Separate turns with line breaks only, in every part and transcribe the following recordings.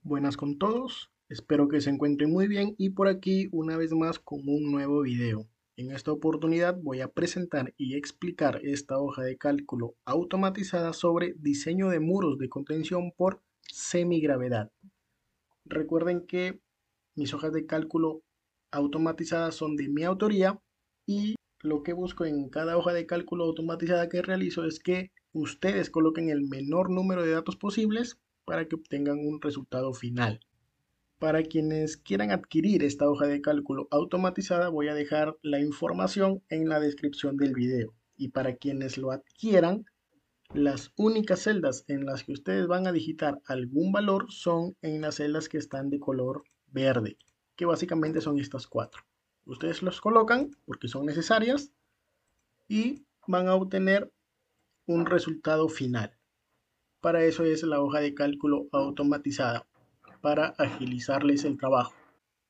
Buenas con todos, espero que se encuentren muy bien y por aquí una vez más con un nuevo video. En esta oportunidad voy a presentar y explicar esta hoja de cálculo automatizada sobre diseño de muros de contención por semigravedad. Recuerden que mis hojas de cálculo automatizadas son de mi autoría y lo que busco en cada hoja de cálculo automatizada que realizo es que ustedes coloquen el menor número de datos posibles para que obtengan un resultado final. Para quienes quieran adquirir esta hoja de cálculo automatizada, voy a dejar la información en la descripción del video. Y para quienes lo adquieran, las únicas celdas en las que ustedes van a digitar algún valor son en las celdas que están de color verde, que básicamente son estas cuatro. Ustedes los colocan porque son necesarias y van a obtener un resultado final. Para eso es la hoja de cálculo automatizada, para agilizarles el trabajo.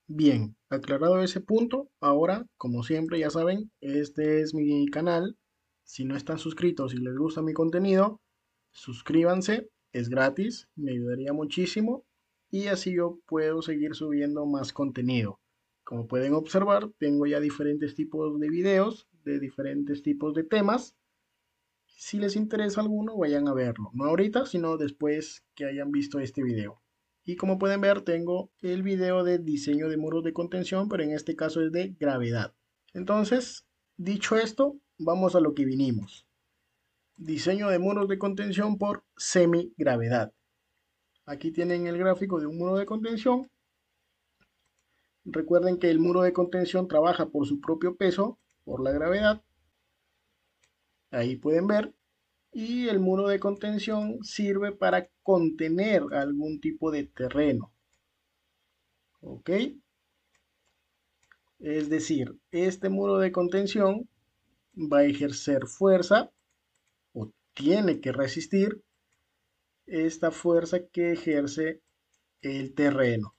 Bien, aclarado ese punto, ahora, como siempre, ya saben, este es mi canal. Si no están suscritos y les gusta mi contenido, suscríbanse, es gratis, me ayudaría muchísimo y así yo puedo seguir subiendo más contenido. Como pueden observar, tengo ya diferentes tipos de videos de diferentes tipos de temas. Si les interesa alguno, vayan a verlo. No ahorita, sino después que hayan visto este video. Y como pueden ver, tengo el video de diseño de muros de contención, pero en este caso es de gravedad. Entonces, dicho esto, vamos a lo que vinimos. Diseño de muros de contención por semigravedad. Aquí tienen el gráfico de un muro de contención. Recuerden que el muro de contención trabaja por su propio peso, por la gravedad. Ahí pueden ver. Y el muro de contención sirve para contener algún tipo de terreno. ¿Ok? Es decir, este muro de contención va a ejercer fuerza o tiene que resistir esta fuerza que ejerce el terreno.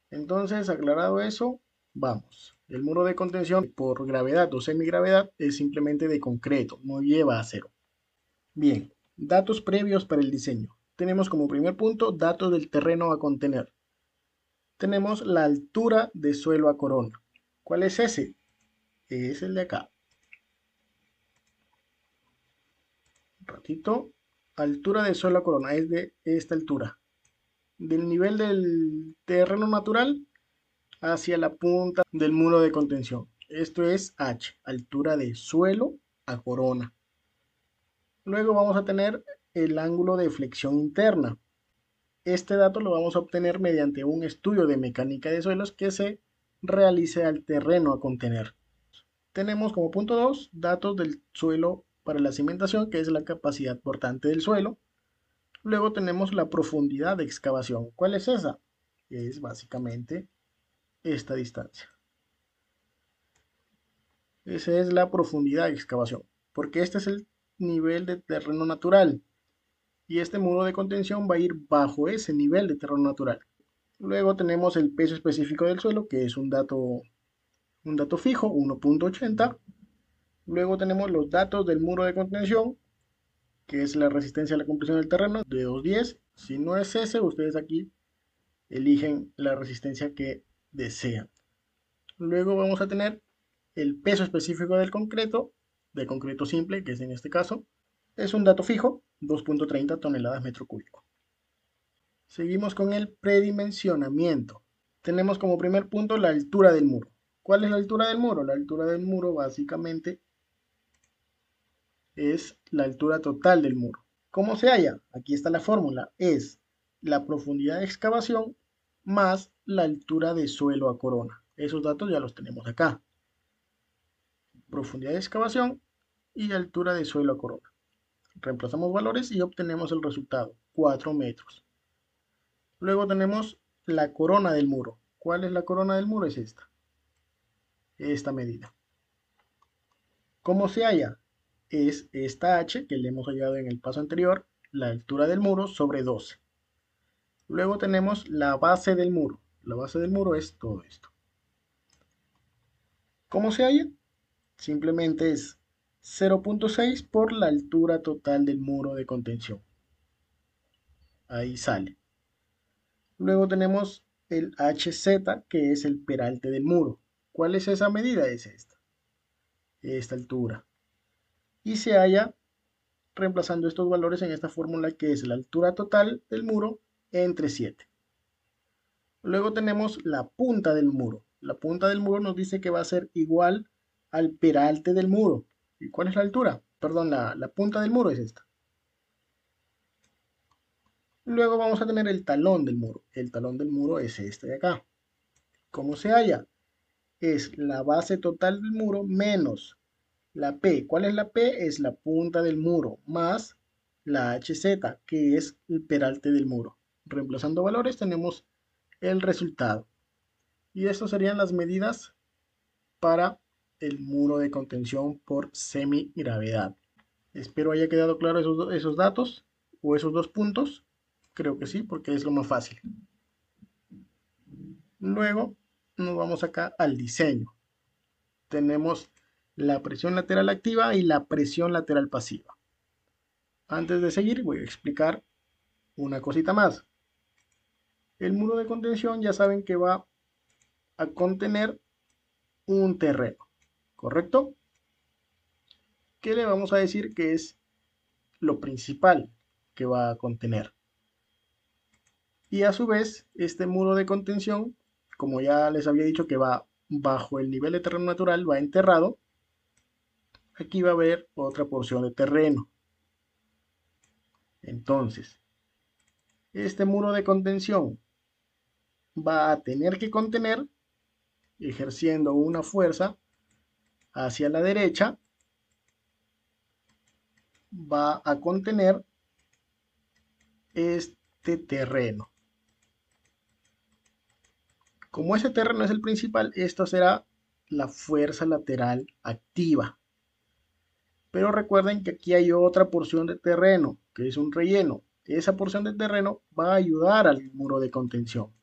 Entonces, aclarado eso, vamos. El muro de contención por gravedad o semigravedad es simplemente de concreto, no lleva acero. Bien, datos previos para el diseño. Tenemos como primer punto datos del terreno a contener. Tenemos la altura de suelo a corona. ¿Cuál es ese? Es el de acá. Un ratito. Altura de suelo a corona es de esta altura. Del nivel del terreno natural hacia la punta del muro de contención. Esto es H, altura de suelo a corona. Luego vamos a tener el ángulo de flexión interna. Este dato lo vamos a obtener mediante un estudio de mecánica de suelos que se realice al terreno a contener. Tenemos como punto 2 datos del suelo para la cimentación, que es la capacidad portante del suelo. Luego tenemos la profundidad de excavación. ¿Cuál es esa? Es básicamente esta distancia. Esa es la profundidad de excavación, porque este es el nivel de terreno natural y este muro de contención va a ir bajo ese nivel de terreno natural. Luego tenemos el peso específico del suelo, que es un dato fijo, 1.80. Luego tenemos los datos del muro de contención, que es la resistencia a la compresión del terreno, de 210. Si no es ese, ustedes aquí eligen la resistencia que desean. Luego vamos a tener el peso específico del concreto, de concreto simple, que es en este caso. Es un dato fijo, 2.30 toneladas metro cúbico. Seguimos con el predimensionamiento. Tenemos como primer punto la altura del muro. ¿Cuál es la altura del muro? La altura del muro básicamente es la altura total del muro. ¿Cómo se halla? Aquí está la fórmula. Es la profundidad de excavación más la altura de suelo a corona. Esos datos ya los tenemos acá. Profundidad de excavación y altura de suelo a corona. Reemplazamos valores y obtenemos el resultado, 4 metros. Luego tenemos la corona del muro. ¿Cuál es la corona del muro? Es esta medida. ¿Cómo se halla? Es esta h que le hemos hallado en el paso anterior, la altura del muro sobre 12. Luego tenemos la base del muro. La base del muro es todo esto. ¿Cómo se halla? Simplemente es 0.6 por la altura total del muro de contención. Ahí sale. Luego tenemos el HZ, que es el peralte del muro. ¿Cuál es esa medida? Es esta altura. Y se halla reemplazando estos valores en esta fórmula que es la altura total del muro entre 7. Luego tenemos la punta del muro. La punta del muro nos dice que va a ser igual al peralte del muro. ¿Y cuál es la altura? Perdón, la punta del muro es esta. Luego vamos a tener el talón del muro. El talón del muro es este de acá. ¿Cómo se halla? Es la base total del muro menos la P. ¿Cuál es la P? Es la punta del muro más la HZ, que es el peralte del muro. Reemplazando valores tenemos el resultado. Y estas serían las medidas para el muro de contención por semigravedad. Espero haya quedado claro esos datos o esos dos puntos. Creo que sí, porque es lo más fácil. Luego nos vamos acá al diseño. Tenemos la presión lateral activa y la presión lateral pasiva. Antes de seguir, voy a explicar una cosita más. El muro de contención ya saben que va a contener un terreno, ¿correcto? ¿Qué le vamos a decir que es lo principal que va a contener? Y a su vez, este muro de contención, como ya les había dicho que va bajo el nivel de terreno natural, va enterrado, aquí va a haber otra porción de terreno. Entonces, este muro de contención va a tener que contener, ejerciendo una fuerza hacia la derecha, va a contener este terreno. Como ese terreno es el principal, esto será la fuerza lateral activa. Pero recuerden que aquí hay otra porción de terreno, que es un relleno. Esa porción de terreno va a ayudar al muro de contención,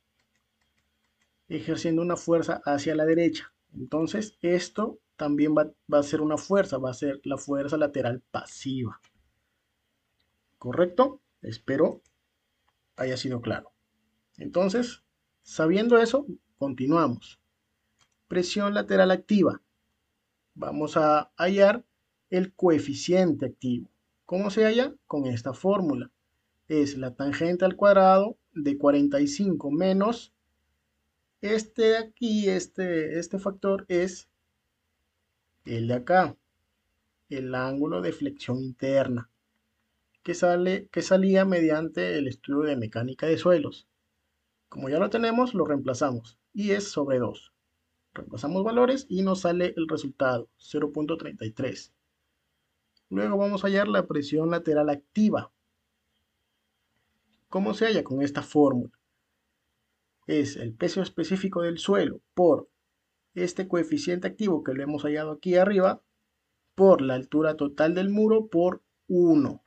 ejerciendo una fuerza hacia la derecha. Entonces, esto también va a ser una fuerza, va a ser la fuerza lateral pasiva. ¿Correcto? Espero haya sido claro. Entonces, sabiendo eso, continuamos. Presión lateral activa. Vamos a hallar el coeficiente activo. ¿Cómo se halla? Con esta fórmula. Es la tangente al cuadrado de 45 menos este de aquí, este factor es el de acá, el ángulo de flexión interna, que salía mediante el estudio de mecánica de suelos. Como ya lo tenemos, lo reemplazamos y es sobre 2. Reemplazamos valores y nos sale el resultado, 0.33. Luego vamos a hallar la presión lateral activa. ¿Cómo se halla? Con esta fórmula. Es el peso específico del suelo por este coeficiente activo que lo hemos hallado aquí arriba, por la altura total del muro por 1.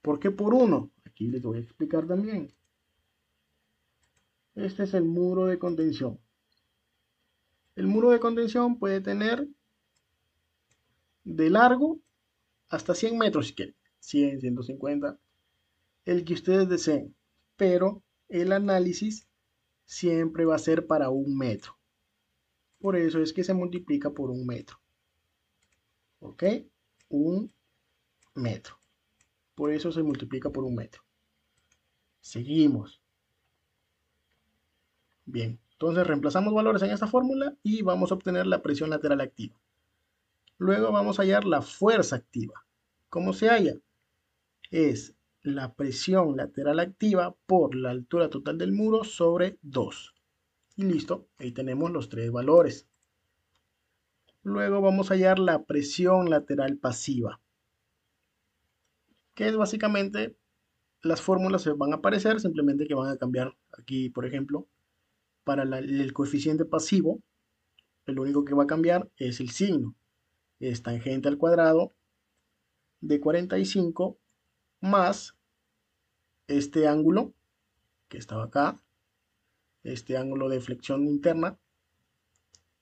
¿Por qué por 1? Aquí les voy a explicar también. Este es el muro de contención. El muro de contención puede tener de largo hasta 100 metros si quieren. 100, 150, el que ustedes deseen. Pero el análisis siempre va a ser para 1 metro. Por eso es que se multiplica por 1 metro. ¿Ok? 1 metro. Por eso se multiplica por 1 metro. Seguimos. Bien, entonces reemplazamos valores en esta fórmula y vamos a obtener la presión lateral activa. Luego vamos a hallar la fuerza activa. ¿Cómo se halla? Es la presión lateral activa por la altura total del muro sobre 2. Y listo, ahí tenemos los tres valores. Luego vamos a hallar la presión lateral pasiva, que es básicamente las fórmulas se van a aparecer, simplemente que van a cambiar aquí, por ejemplo, para el coeficiente pasivo, lo único que va a cambiar es el signo. Es tangente al cuadrado de 45 más este ángulo que estaba acá, este ángulo de flexión interna,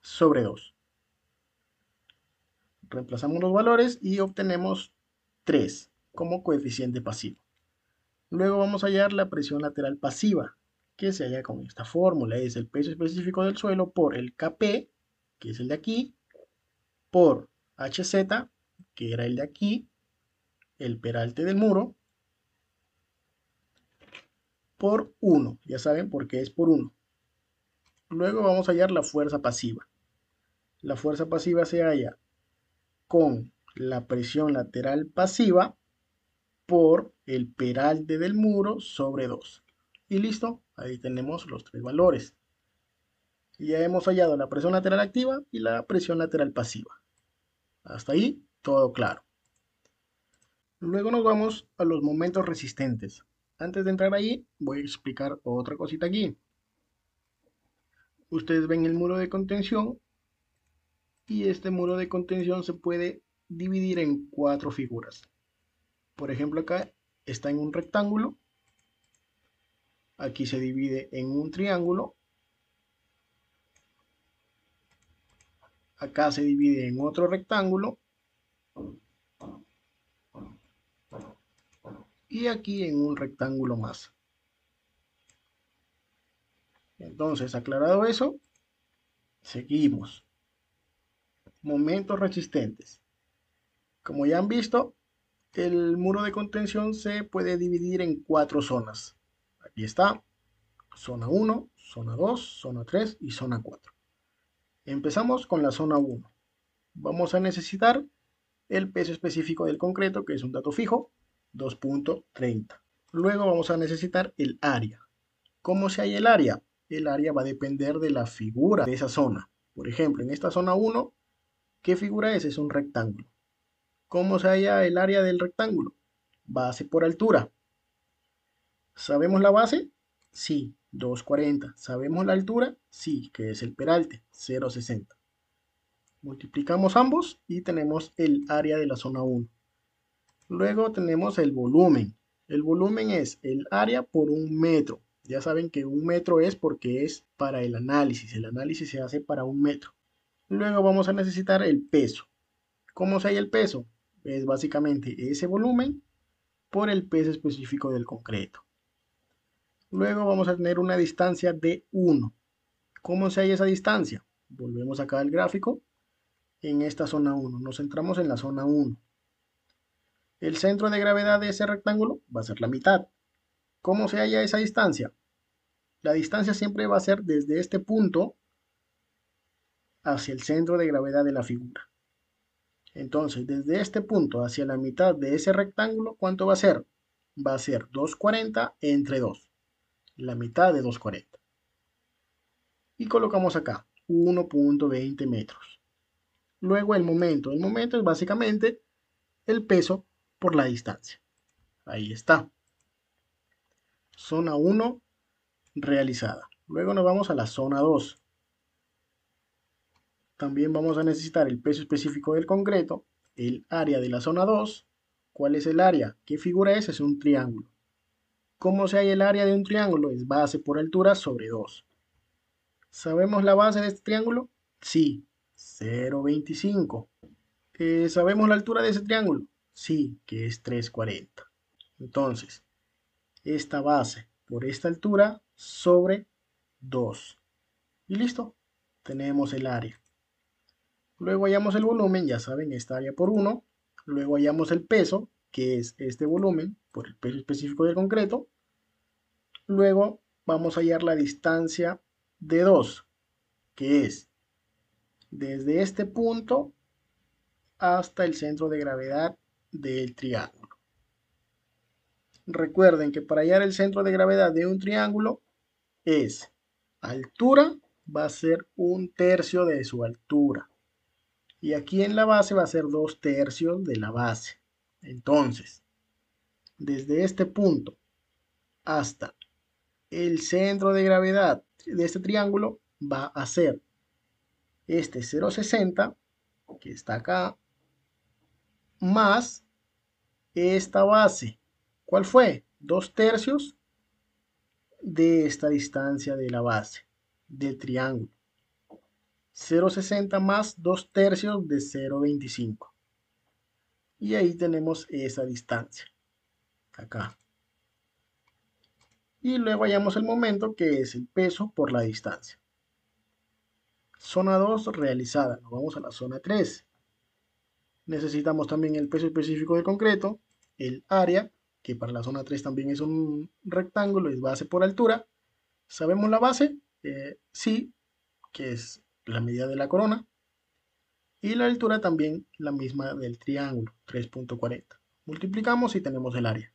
sobre 2. Reemplazamos los valores y obtenemos 3 como coeficiente pasivo. Luego vamos a hallar la presión lateral pasiva, que se halla con esta fórmula. Es el peso específico del suelo por el Kp, que es el de aquí, por Hz, que era el de aquí, el peralte del muro, por 1. Ya saben por qué es por 1. Luego vamos a hallar la fuerza pasiva. La fuerza pasiva se halla con la presión lateral pasiva por el peralte del muro sobre 2. Y listo, ahí tenemos los tres valores. Ya hemos hallado la presión lateral activa y la presión lateral pasiva. Hasta ahí, todo claro. Luego nos vamos a los momentos resistentes. Antes de entrar ahí, voy a explicar otra cosita aquí. Ustedes ven el muro de contención y este muro de contención se puede dividir en 4 figuras. Por ejemplo, acá está en un rectángulo, aquí se divide en un triángulo, acá se divide en otro rectángulo y aquí en un rectángulo más. Entonces, aclarado eso, seguimos. Momentos resistentes. Como ya han visto, el muro de contención se puede dividir en 4 zonas. Aquí está, zona 1, zona 2, zona 3 y zona 4. Empezamos con la zona 1. Vamos a necesitar el peso específico del concreto, que es un dato fijo, 2.30. Luego vamos a necesitar el área. ¿Cómo se halla el área? El área va a depender de la figura de esa zona. Por ejemplo, en esta zona 1, ¿qué figura es? Es un rectángulo. ¿Cómo se halla el área del rectángulo? Base por altura. ¿Sabemos la base? Sí, 240. ¿Sabemos la altura? Sí, que es el peralte, 0,60. Multiplicamos ambos y tenemos el área de la zona 1. Luego tenemos el volumen. El volumen es el área por un metro. Ya saben que un metro es porque es para el análisis. El análisis se hace para un metro. Luego vamos a necesitar el peso. ¿Cómo se halla el peso? Es básicamente ese volumen por el peso específico del concreto. Luego vamos a tener una distancia de 1. ¿Cómo se halla esa distancia? Volvemos acá al gráfico. En esta zona 1. Nos centramos en la zona 1. El centro de gravedad de ese rectángulo va a ser la mitad. ¿Cómo se halla esa distancia? La distancia siempre va a ser desde este punto hacia el centro de gravedad de la figura. Entonces, desde este punto hacia la mitad de ese rectángulo, ¿cuánto va a ser? Va a ser 240 entre 2. La mitad de 240. Y colocamos acá 1.20 metros. Luego el momento. El momento es básicamente el peso por la distancia. Ahí está. Zona 1 realizada. Luego nos vamos a la zona 2. También vamos a necesitar el peso específico del concreto, el área de la zona 2. ¿Cuál es el área? ¿Qué figura es? Es un triángulo. ¿Cómo se halla el área de un triángulo? Es base por altura sobre 2. ¿Sabemos la base de este triángulo? Sí, 0,25. ¿Sabemos la altura de ese triángulo? Sí, que es 340. Entonces, esta base por esta altura sobre 2. Y listo, tenemos el área. Luego hallamos el volumen, ya saben, esta área por 1. Luego hallamos el peso, que es este volumen por el peso específico del concreto. Luego vamos a hallar la distancia de 2, que es desde este punto hasta el centro de gravedad del triángulo. Recuerden que para hallar el centro de gravedad de un triángulo es altura, va a ser 1/3 de su altura. Y aquí en la base va a ser 2/3 de la base. Entonces, desde este punto hasta el centro de gravedad de este triángulo va a ser este 0,60, que está acá, más esta base. ¿Cuál fue? 2/3 de esta distancia de la base del triángulo. 0,60 más 2/3 de 0,25. Y ahí tenemos esa distancia. Acá. y luego hallamos el momento, que es el peso por la distancia. Zona 2 realizada. Nos vamos a la zona 3. Necesitamos también el peso específico del concreto, el área, que para la zona 3 también es un rectángulo, es base por altura. ¿Sabemos la base? Sí, que es la medida de la corona. Y la altura también la misma del triángulo, 3.40. Multiplicamos y tenemos el área.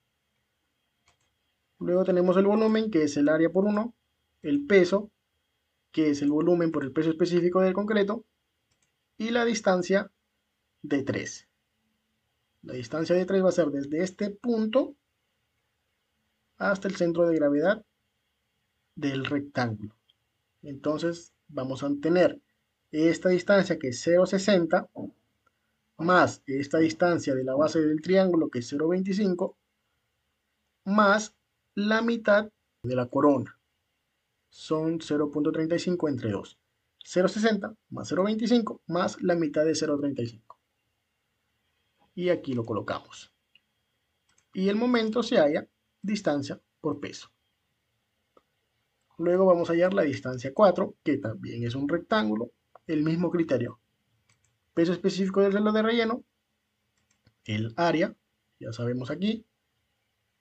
Luego tenemos el volumen, que es el área por 1, el peso, que es el volumen por el peso específico del concreto, y la distancia de 3. La distancia de 3 va a ser desde este punto hasta el centro de gravedad del rectángulo. Entonces vamos a tener esta distancia, que es 0,60, más esta distancia de la base del triángulo, que es 0,25, más la mitad de la corona. Son 0.35 entre 2. 0,60 más 0,25 más la mitad de 0,35. Y aquí lo colocamos. Y el momento se halla distancia por peso. Luego vamos a hallar la distancia 4, que también es un rectángulo. El mismo criterio. Peso específico del reloj de relleno. El área, ya sabemos aquí.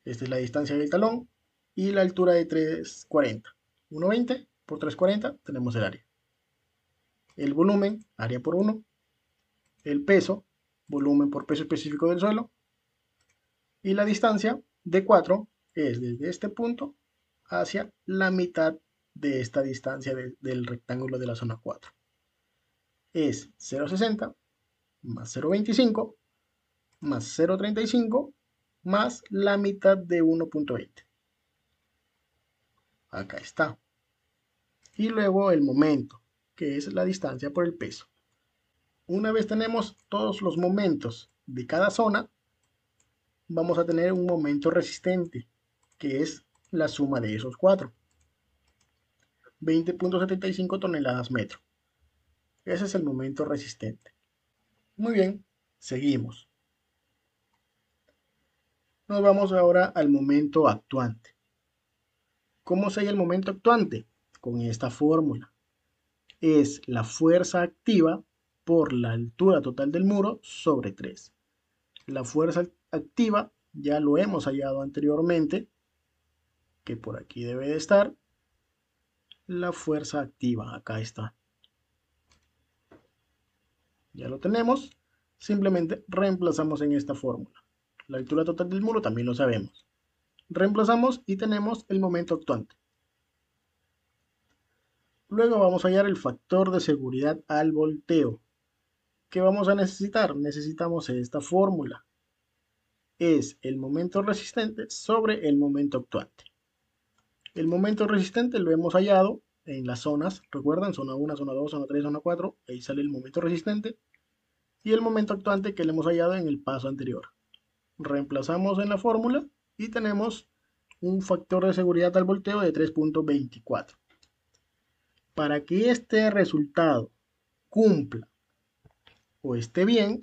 Esta es la distancia del talón. Y la altura de 340. 1,20 por 340 tenemos el área. El volumen, área por 1. El peso, volumen por peso específico del suelo. Y la distancia de 4 es desde este punto hacia la mitad de esta distancia del rectángulo de la zona 4. Es 0,60 más 0,25 más 0,35 más la mitad de 1,20. Acá está. Y luego el momento, que es la distancia por el peso. Una vez tenemos todos los momentos de cada zona, vamos a tener un momento resistente, que es la suma de esos cuatro. 20.75 toneladas metro. Ese es el momento resistente. Muy bien, seguimos. Nos vamos ahora al momento actuante. ¿Cómo se halla el momento actuante? Con esta fórmula. Es la fuerza activa por la altura total del muro sobre 3. La fuerza activa ya lo hemos hallado anteriormente, que por aquí debe de estar. La fuerza activa, acá está. Ya lo tenemos. Simplemente reemplazamos en esta fórmula. La altura total del muro también lo sabemos. Reemplazamos y tenemos el momento actuante. Luego vamos a hallar el factor de seguridad al volteo. ¿Qué vamos a necesitar? Necesitamos esta fórmula. Es el momento resistente sobre el momento actuante. El momento resistente lo hemos hallado en las zonas, recuerdan, zona 1, zona 2, zona 3, zona 4, ahí sale el momento resistente, y el momento actuante que le hemos hallado en el paso anterior. Reemplazamos en la fórmula y tenemos un factor de seguridad al volteo de 3.24. Para que este resultado cumpla o esté bien,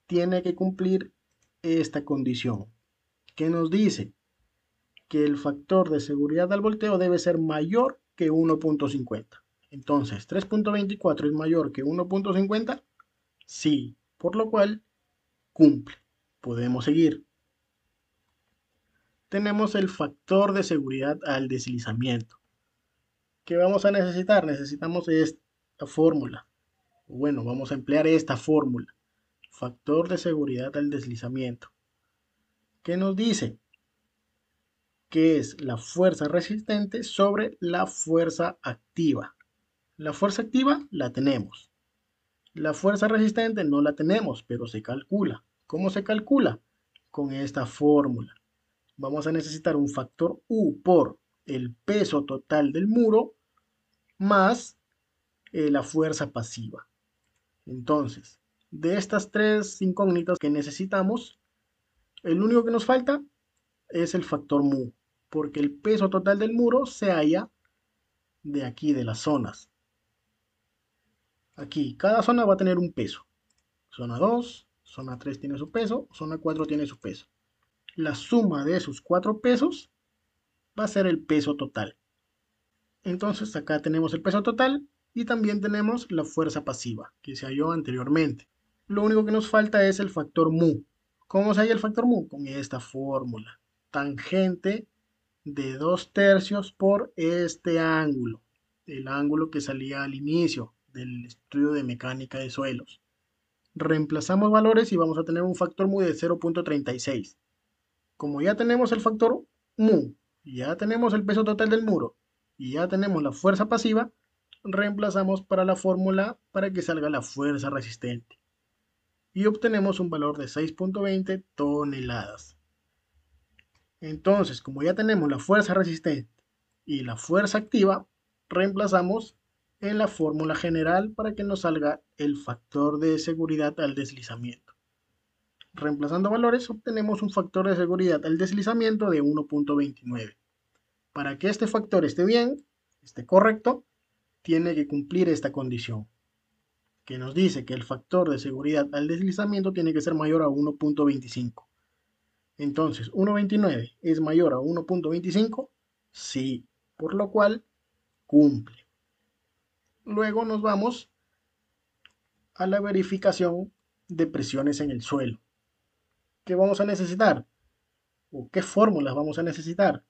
tiene que cumplir esta condición, que nos dice que el factor de seguridad al volteo debe ser mayor que 1.50. Entonces, 3.24 es mayor que 1.50, sí, por lo cual cumple. Podemos seguir. Tenemos el factor de seguridad al deslizamiento. ¿Qué vamos a necesitar? Necesitamos esta fórmula. Bueno, vamos a emplear esta fórmula. Factor de seguridad al deslizamiento. ¿Qué nos dice? Que es la fuerza resistente sobre la fuerza activa. La fuerza activa la tenemos. La fuerza resistente no la tenemos, pero se calcula. ¿Cómo se calcula? Con esta fórmula. Vamos a necesitar un factor U por el peso total del muro más la fuerza pasiva. Entonces, de estas tres incógnitas que necesitamos, el único que nos falta es el factor mu, porque el peso total del muro se halla de aquí, de las zonas. Aquí, cada zona va a tener un peso. Zona 2, zona 3 tiene su peso, zona 4 tiene su peso. La suma de esos cuatro pesos va a ser el peso total. Entonces acá tenemos el peso total y también tenemos la fuerza pasiva que se halló anteriormente. Lo único que nos falta es el factor mu. ¿Cómo se halla el factor mu? Con esta fórmula. Tangente de 2/3 por este ángulo. El ángulo que salía al inicio del estudio de mecánica de suelos. Reemplazamos valores y vamos a tener un factor mu de 0.36. Como ya tenemos el factor mu, ya tenemos el peso total del muro y ya tenemos la fuerza pasiva, reemplazamos para la fórmula para que salga la fuerza resistente y obtenemos un valor de 6.20 toneladas. Entonces, como ya tenemos la fuerza resistente y la fuerza activa, reemplazamos en la fórmula general para que nos salga el factor de seguridad al deslizamiento. Reemplazando valores, obtenemos un factor de seguridad al deslizamiento de 1.29. Para que este factor esté bien, esté correcto, tiene que cumplir esta condición, que nos dice que el factor de seguridad al deslizamiento tiene que ser mayor a 1.25. Entonces, 1.29 es mayor a 1.25, sí, por lo cual cumple. Luego nos vamos a la verificación de presiones en el suelo. ¿Qué vamos a necesitar? ¿O qué fórmulas vamos a necesitar?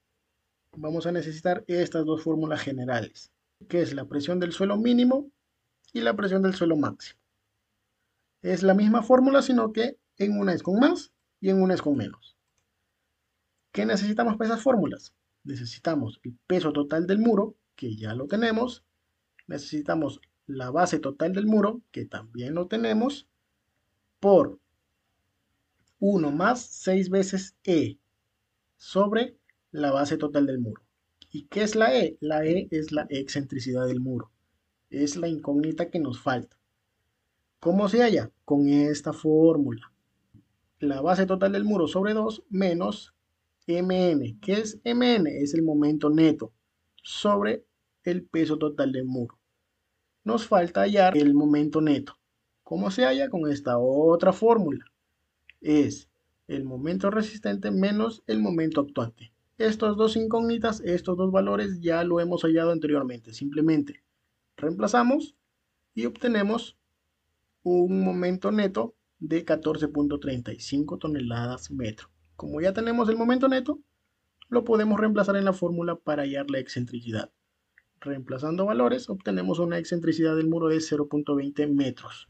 Vamos a necesitar estas dos fórmulas generales, que es la presión del suelo mínimo y la presión del suelo máximo. Es la misma fórmula, sino que en una es con más y en una es con menos. ¿Qué necesitamos para esas fórmulas? Necesitamos el peso total del muro, que ya lo tenemos. Necesitamos la base total del muro, que también lo tenemos, por 1 más 6 veces E sobre la base total del muro. ¿Y qué es la E? La E es la excentricidad del muro. Es la incógnita que nos falta. ¿Cómo se halla? Con esta fórmula. La base total del muro sobre 2 menos Mn. ¿Qué es Mn? Es el momento neto sobre el peso total del muro. Nos falta hallar el momento neto. ¿Cómo se halla? Con esta otra fórmula. Es el momento resistente menos el momento actuante. Estos dos incógnitas, estos dos valores ya lo hemos hallado anteriormente. Simplemente reemplazamos y obtenemos un momento neto de 14.35 toneladas metro. Como ya tenemos el momento neto, lo podemos reemplazar en la fórmula para hallar la excentricidad. Reemplazando valores, obtenemos una excentricidad del muro de 0.20 metros.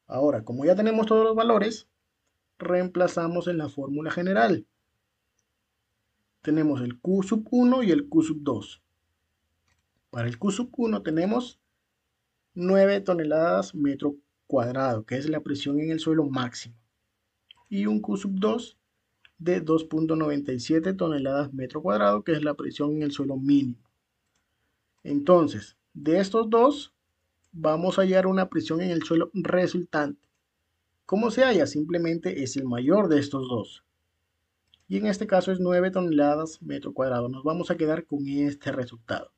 Ahora, como ya tenemos todos los valores, reemplazamos en la fórmula general. Tenemos el Q sub 1 y el Q sub 2. Para el Q sub 1 tenemos 9 toneladas metro cuadrado, que es la presión en el suelo máximo. Y un Q sub 2 de 2.97 toneladas metro cuadrado, que es la presión en el suelo mínimo. Entonces, de estos dos, vamos a hallar una presión en el suelo resultante. ¿Cómo se halla? Simplemente es el mayor de estos dos. Y en este caso es 9 toneladas metro cuadrado. Nos vamos a quedar con este resultado.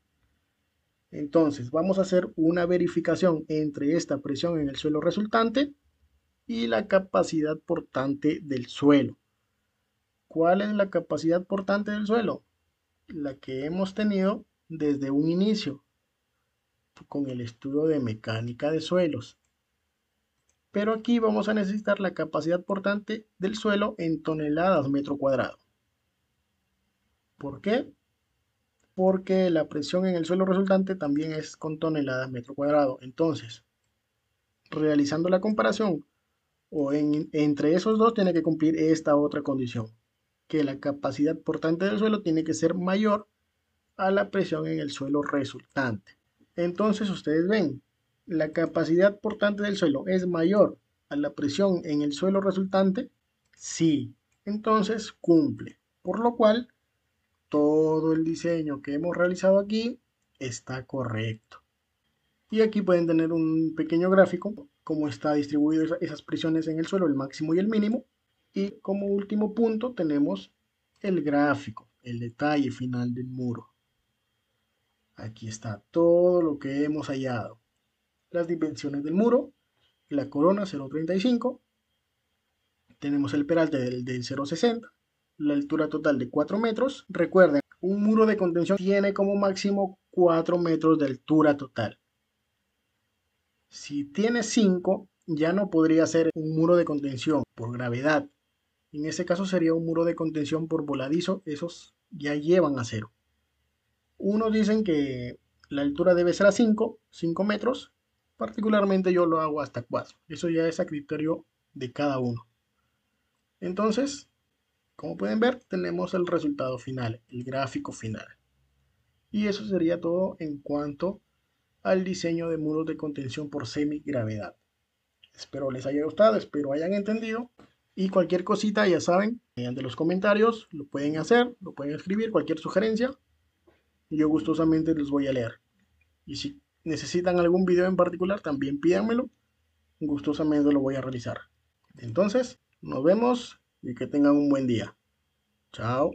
Entonces, vamos a hacer una verificación entre esta presión en el suelo resultante y la capacidad portante del suelo. ¿Cuál es la capacidad portante del suelo? La que hemos tenido desde un inicio con el estudio de mecánica de suelos. Pero aquí vamos a necesitar la capacidad portante del suelo en toneladas metro cuadrado. ¿Por qué? Porque la presión en el suelo resultante también es con toneladas metro cuadrado. Entonces, realizando la comparación entre esos dos tiene que cumplir esta otra condición, que la capacidad portante del suelo tiene que ser mayor a la presión en el suelo resultante. Entonces ustedes ven, la capacidad portante del suelo es mayor a la presión en el suelo resultante. Sí, entonces cumple, por lo cual todo el diseño que hemos realizado aquí está correcto. Y aquí pueden tener un pequeño gráfico, cómo está distribuido esas presiones en el suelo, el máximo y el mínimo. Y como último punto tenemos el gráfico, el detalle final del muro. Aquí está todo lo que hemos hallado. Las dimensiones del muro, la corona 0.35, tenemos el peralte del 0.60, la altura total de 4 metros. Recuerden, Un muro de contención tiene como máximo 4 metros de altura total. Si tiene 5, ya no podría ser un muro de contención por gravedad. En ese caso sería un muro de contención por voladizo. Esos ya llevan a cero. Unos dicen que la altura debe ser a 5 metros. Particularmente yo lo hago hasta 4. Eso ya es a criterio de cada uno. Entonces, como pueden ver, tenemos el resultado final, el gráfico final. Y eso sería todo en cuanto al diseño de muros de contención por semigravedad. Espero les haya gustado, espero hayan entendido. Y cualquier cosita, ya saben, mediante los comentarios lo pueden hacer, lo pueden escribir, cualquier sugerencia. Y yo gustosamente les voy a leer. Y si necesitan algún video en particular, también pídanmelo. Gustosamente lo voy a realizar. Entonces, nos vemos y que tengan un buen día. Chao.